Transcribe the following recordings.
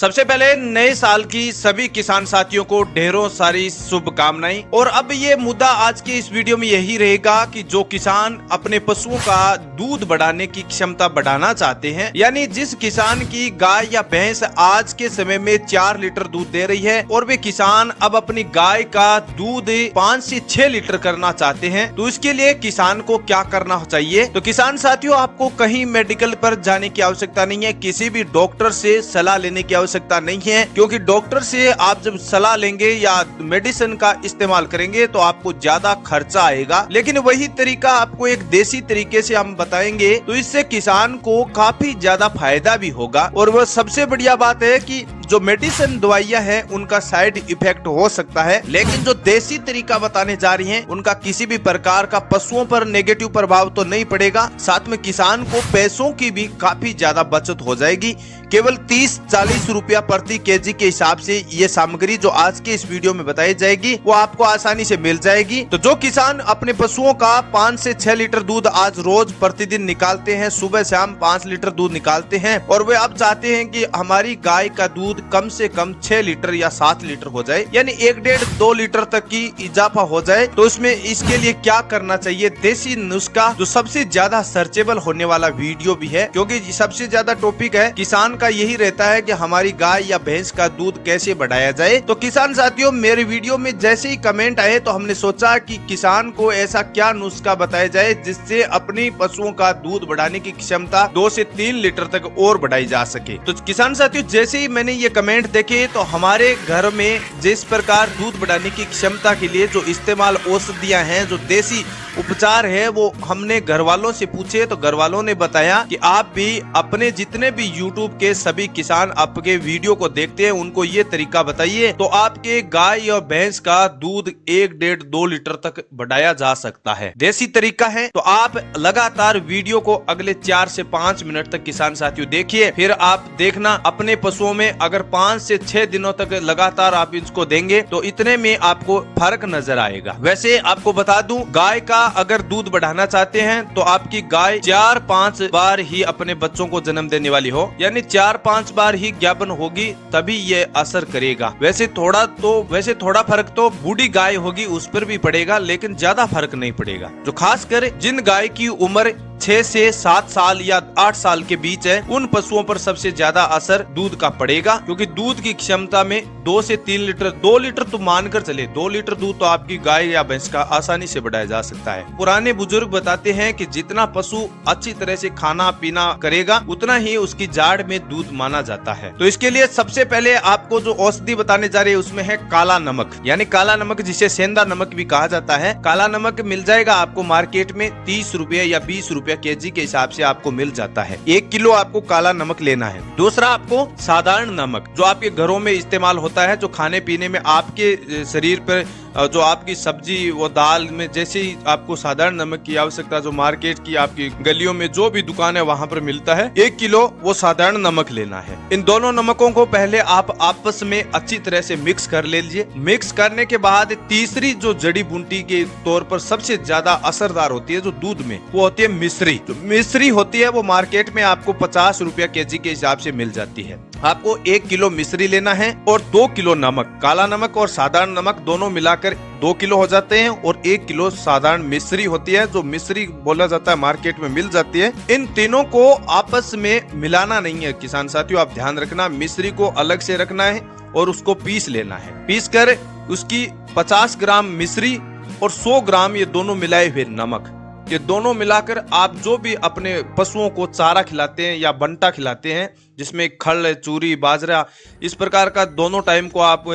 सबसे पहले नए साल की सभी किसान साथियों को ढेरों सारी शुभकामनाएं। और अब ये मुद्दा आज के इस वीडियो में यही रहेगा कि जो किसान अपने पशुओं का दूध बढ़ाने की क्षमता बढ़ाना चाहते हैं, यानी जिस किसान की गाय या भैंस आज के समय में 4 लीटर दूध दे रही है और वे किसान अब अपनी गाय का दूध 5 से 6 लीटर करना चाहते हैं, तो इसके लिए किसान को क्या करना चाहिए। तो किसान साथियों, आपको कहीं मेडिकल पर जाने की आवश्यकता नहीं है, किसी भी डॉक्टर से सलाह लेने की आवश्यकता नहीं है, क्योंकि डॉक्टर से आप जब सलाह लेंगे या मेडिसिन का इस्तेमाल करेंगे तो आपको ज्यादा खर्चा आएगा। लेकिन वही तरीका आपको एक देसी तरीके से हम बताएंगे तो इससे किसान को काफी ज्यादा फायदा भी होगा। और वह सबसे बढ़िया बात है कि जो मेडिसिन दवाइयां हैं उनका साइड इफेक्ट हो सकता है, लेकिन जो देसी तरीका बताने जा रही हैं उनका किसी भी प्रकार का पशुओं पर नेगेटिव प्रभाव तो नहीं पड़ेगा। साथ में किसान को पैसों की भी काफी ज्यादा बचत हो जाएगी। केवल 30-40 रुपया प्रति केजी के हिसाब से ये सामग्री जो आज के इस वीडियो में बताई जाएगी वो आपको आसानी से मिल जाएगी। तो जो किसान अपने पशुओं का 5 से 6 लीटर दूध आज रोज प्रतिदिन निकालते हैं, सुबह शाम 5 लीटर दूध निकालते हैं, और वे अब चाहते हैं कि हमारी गाय का दूध कम से कम 6 लीटर या 7 लीटर हो जाए, यानी 1-1.5-2 लीटर तक की इजाफा हो जाए, तो इसमें इसके लिए क्या करना चाहिए। देसी नुस्खा जो सबसे ज्यादा सर्चेबल होने वाला वीडियो भी है, क्योंकि सबसे ज्यादा टॉपिक है किसान का यही रहता है कि हमारी गाय या भैंस का दूध कैसे बढ़ाया जाए। तो किसान साथियों, मेरे वीडियो में जैसे ही कमेंट आए तो हमने सोचा कि किसान को ऐसा क्या नुस्खा बताया जाए जिससे अपनी पशुओं का दूध बढ़ाने की क्षमता 2 से 3 लीटर तक और बढ़ाई जा सके। तो किसान साथियों, जैसे ही मैंने ये कमेंट देखे तो हमारे घर में जिस प्रकार दूध बढ़ाने की क्षमता के लिए जो इस्तेमाल औषधियां हैं, जो देसी उपचार है, वो हमने घर वालों से पूछे तो घर वालों ने बताया कि आप भी अपने जितने भी YouTube के सभी किसान आपके वीडियो को देखते हैं उनको ये तरीका बताइए, तो आपके गाय और भैंस का दूध 1-1.5-2 लीटर तक बढ़ाया जा सकता है। देसी तरीका है। तो आप लगातार वीडियो को अगले 4 से 5 मिनट तक किसान साथियों देखिए, फिर आप देखना अपने पशुओं में अगर 5 से 6 दिनों तक लगातार आप इसको देंगे तो इतने में आपको फर्क नजर आएगा। वैसे आपको बता दूं, गाय का अगर दूध बढ़ाना चाहते हैं तो आपकी गाय 4-5 बार ही अपने बच्चों को जन्म देने वाली हो, यानी 4-5 बार ही ज्ञापन होगी, तभी ये असर करेगा। वैसे थोड़ा फर्क तो बूढ़ी गाय होगी उस पर भी पड़ेगा, लेकिन ज्यादा फर्क नहीं पड़ेगा। जो खासकर जिन गाय की उम्र 6 से 7 साल या 8 साल के बीच है, उन पशुओं पर सबसे ज्यादा असर दूध का पड़ेगा, क्योंकि दूध की क्षमता में 2 से 3 लीटर, 2 लीटर तो मानकर चले, 2 लीटर दूध तो आपकी गाय या भैंस का आसानी से बढ़ाया जा सकता है। पुराने बुजुर्ग बताते हैं कि जितना पशु अच्छी तरह से खाना पीना करेगा उतना ही उसकी जाड़ में दूध माना जाता है। तो इसके लिए सबसे पहले आपको जो औषधि बताने जा रही है उसमें है काला नमक, यानी काला नमक जिसे सेंधा नमक भी कहा जाता है। काला नमक मिल जाएगा आपको मार्केट में 30 रुपए या 20 रुपए केजी के हिसाब से आपको मिल जाता है। 1 किलो आपको काला नमक लेना है। दूसरा आपको साधारण नमक जो आपके घरों में इस्तेमाल होता है, जो खाने पीने में आपके शरीर पर जो आपकी सब्जी वो दाल में जैसे ही आपको साधारण नमक की आवश्यकता, जो मार्केट की आपकी गलियों में जो भी दुकान है वहां पर मिलता है, 1 किलो वो साधारण नमक लेना है। इन दोनों नमकों को पहले आप आपस में अच्छी तरह से मिक्स कर लीजिए। मिक्स करने के बाद तीसरी जो जड़ी बूटी के तौर पर सबसे ज्यादा असरदार होती है जो दूध में, वो होती है मिश्री। जो मिश्री होती है वो मार्केट में आपको 50 रुपया केजी के हिसाब से मिल जाती है। आपको 1 किलो मिश्री लेना है और 2 किलो नमक, काला नमक और साधारण नमक दोनों मिलाकर 2 किलो हो जाते हैं, और 1 किलो साधारण मिश्री होती है जो मिश्री बोला जाता है, मार्केट में मिल जाती है। इन तीनों को आपस में मिलाना नहीं है किसान साथियों, आप ध्यान रखना, मिश्री को अलग से रखना है और उसको पीस लेना है। पीस कर उसकी 50 ग्राम मिश्री और 100 ग्राम ये दोनों मिलाए हुए नमक, ये दोनों मिलाकर आप जो भी अपने पशुओं को चारा खिलाते हैं या बंटा खिलाते हैं, जिसमें खल, चूरी, बाजरा, इस प्रकार का दोनों टाइम को आप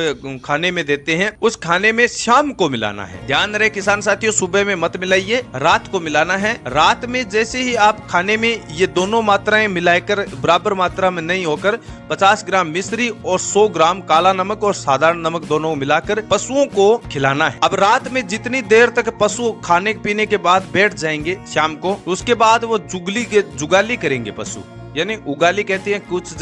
खाने में देते हैं, उस खाने में शाम को मिलाना है। ध्यान रहे किसान साथियों, सुबह में मत मिलाइए, रात को मिलाना है। रात में जैसे ही आप खाने में ये दोनों मात्राएं मिलाकर बराबर मात्रा में नहीं होकर 50 ग्राम मिश्री और 100 ग्राम काला नमक और साधारण नमक दोनों मिलाकर पशुओं को खिलाना है। अब रात में जितनी देर तक पशु खाने पीने के बाद बैठ जाएंगे शाम को, उसके बाद वो जुगाली करेंगे पशु, यानी उगाली कहते हैं कुछ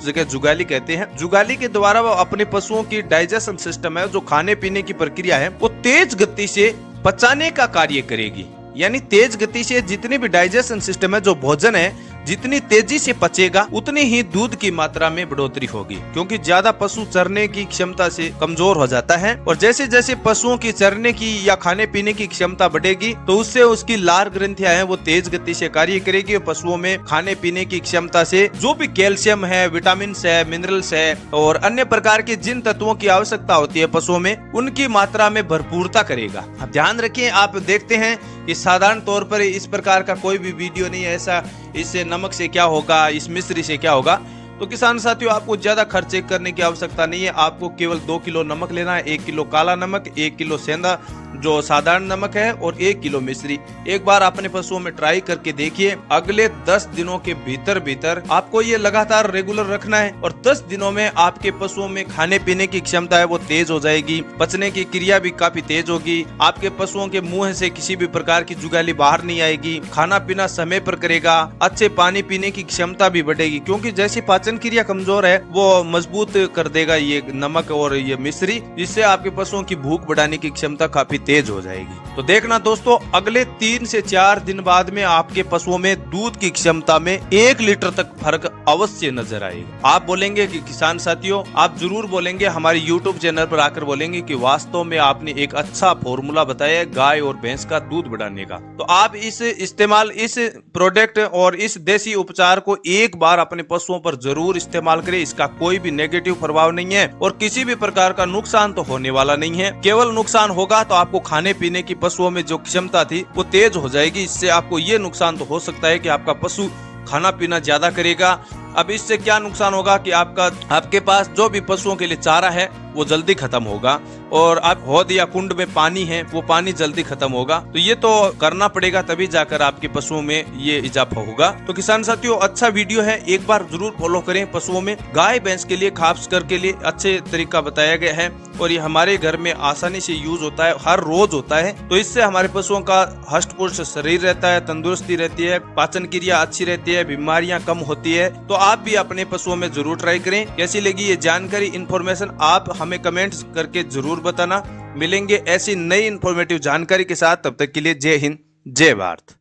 जगह जुगाली कहते हैं। जुगाली के द्वारा वो अपने पशुओं की डाइजेशन सिस्टम है, जो खाने पीने की प्रक्रिया है, वो तेज गति से पचाने का कार्य करेगी। यानी तेज गति से जितनी भी डाइजेशन सिस्टम है, जो भोजन है, जितनी तेजी से पचेगा उतनी ही दूध की मात्रा में बढ़ोतरी होगी, क्योंकि ज्यादा पशु चरने की क्षमता से कमजोर हो जाता है। और जैसे जैसे पशुओं की चरने की या खाने पीने की क्षमता बढ़ेगी तो उससे उसकी लार ग्रंथियां हैं वो तेज गति से कार्य करेगी और पशुओं में खाने पीने की क्षमता से जो भी कैल्शियम है, विटामिन है, मिनरल्स है और अन्य प्रकार के जिन तत्वों की आवश्यकता होती है पशुओं में, उनकी मात्रा में भरपूरता करेगा। अब ध्यान रखिए, आप देखते हैं कि साधारण तौर पर इस प्रकार का कोई भी वीडियो नहीं है ऐसा इससे नमक से क्या होगा, इस मिश्री से क्या होगा। तो किसान साथियों, आपको ज्यादा खर्चे करने की आवश्यकता नहीं है। आपको केवल 2 किलो नमक लेना है, 1 किलो काला नमक, 1 किलो सेंधा जो साधारण नमक है और 1 किलो मिश्री। एक बार अपने पशुओं में ट्राई करके देखिए। अगले 10 दिनों के भीतर भीतर आपको ये लगातार रेगुलर रखना है और 10 दिनों में आपके पशुओं में खाने पीने की क्षमता है वो तेज हो जाएगी, पचने की क्रिया भी काफी तेज होगी, आपके पशुओं के मुंह से किसी भी प्रकार की जुगाली बाहर नहीं आएगी, खाना पीना समय पर करेगा, अच्छे पानी पीने की क्षमता भी बढ़ेगी, क्योंकि जैसी पाचन क्रिया कमजोर है वो मजबूत कर देगा ये नमक और ये मिश्री, जिससे आपके पशुओं की भूख बढ़ाने की क्षमता काफी तेज हो जाएगी। तो देखना दोस्तों, अगले 3 से 4 दिन बाद में आपके पशुओं में दूध की क्षमता में 1 लीटर तक फर्क अवश्य नजर आएगा। आप बोलेंगे कि किसान साथियों, आप जरूर बोलेंगे, हमारे YouTube चैनल पर आकर बोलेंगे कि वास्तव में आपने एक अच्छा फॉर्मूला बताया है गाय और भैंस का दूध बढ़ाने का। तो आप इस प्रोडक्ट और इस देसी उपचार को एक बार अपने पशुओं पर जरूर इस्तेमाल करें। इसका कोई भी नेगेटिव प्रभाव नहीं है और किसी भी प्रकार का नुकसान तो होने वाला नहीं है। केवल नुकसान होगा तो आपको खाने पीने की पशुओं में जो क्षमता थी वो तेज हो जाएगी। इससे आपको ये नुकसान तो हो सकता है कि आपका पशु खाना पीना ज्यादा करेगा। अब इससे क्या नुकसान होगा कि आपके पास जो भी पशुओं के लिए चारा है वो जल्दी खत्म होगा और आप हौद या कुंड में पानी है वो पानी जल्दी खत्म होगा। तो ये तो करना पड़ेगा, तभी जाकर आपके पशुओं में ये इजाफा होगा। तो किसान साथियों, अच्छा वीडियो है, एक बार जरूर फॉलो करें। पशुओं में गाय भैंस के लिए खास करके लिए अच्छे तरीका बताया गया है और ये हमारे घर में आसानी से यूज होता है, हर रोज होता है। तो इससे हमारे पशुओं का हष्ट पुष्ट शरीर रहता है, तंदुरुस्ती रहती है, पाचन क्रिया अच्छी रहती है, बीमारियां कम होती है। तो आप भी अपने पशुओं में जरूर ट्राई करें। कैसी लगी ये जानकारी, इन्फॉर्मेशन, आप हमें कमेंट्स करके जरूर बताना। मिलेंगे ऐसी नई इन्फॉर्मेटिव जानकारी के साथ, तब तक के लिए जय हिंद, जय भारत।